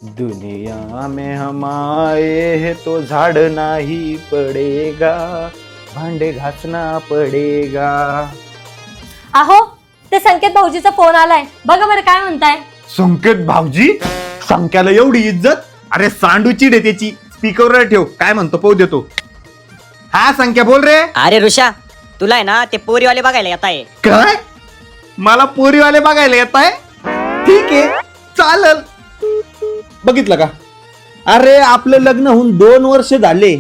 दुनिया में हम आए हैं तो झाड़ना ही पड़ेगा, भांडे घासना पडेगा. अहो ते संकेत भाऊजीचा फोन आलाय, बघा बरं काय म्हणताय. संकेत भाऊजी, संक्याला एवढी इज्जत. अरे सांडूची रे त्याची. स्पीकरवर ठेव, काय म्हणतो पाहू देतो. हा संक्या बोल रे. अरे ऋषा, तुला आहे ना ते पोरीवाले बघायला येत आहे. काय? मला पोरीवाले बघायला येत आहे? ठीक आहे, चालल. बघितलं का? अरे आपलं लग्न होऊन 2 वर्ष झाले,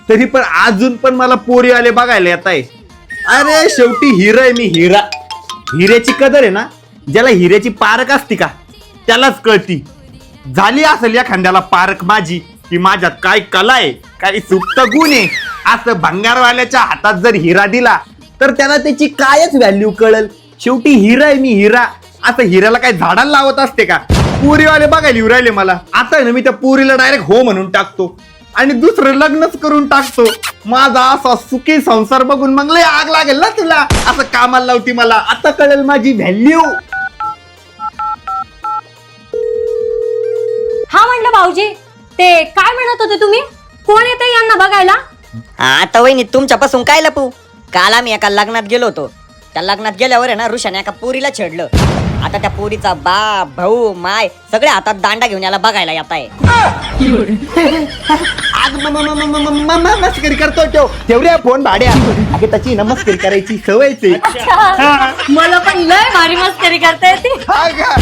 तरी पण अजून पण मला पोरीवाले बघायला येत आहे. अरे शेवटी हिरा आहे मी, हिरा. हिऱ्याची कदर आहे ना, ज्याला हिऱ्याची पारख असती का त्यालाच कळती. झाली असेल या खांद्याला पारख माझी, की माझ्यात काय कला आहे, काय सुप्त गुण आहे. असं भंगारवाल्याच्या हातात जर हिरा दिला तर त्याला त्याची कायच व्हॅल्यू कळल. शेवटी हिरा आहे मी, हिरा. असं हिऱ्याला काय झाडाला लावत असते का? पुरीवाले बघायला येऊ राहिले मला. आता आहे ना मी त्या पुरीला डायरेक्ट हो म्हणून टाकतो आणि दुसरं लग्नच करून टाकतो. माझा असा सुखी संसार बघून मग लय आग लागेल ना तुला. असं कामाला लावती मला, आता कळेल माझी व्हॅल्यू. हा म्हणलं भाऊजी, ते काय म्हणत होते तुम्ही? कोण येते यांना बघायला? आता वहिनी तुमच्यापासून काय लपू. काल आम्ही एका लग्नात गेलो होतो. त्या लग्नात गेल्यावर आहे ना ऋषाने एका पोरीला छेडलं. आता त्या पोरीचा बाप भाऊ माय सगळे हातात दांडा घेऊन याला बघायला येत आहे. आज मस्करी करतो. ठेव रे फोन भाड्या. अगे त्याची नमस्कार करायची सवयच आहे. मला पण लय भारी मस्करी करता येते. हा का?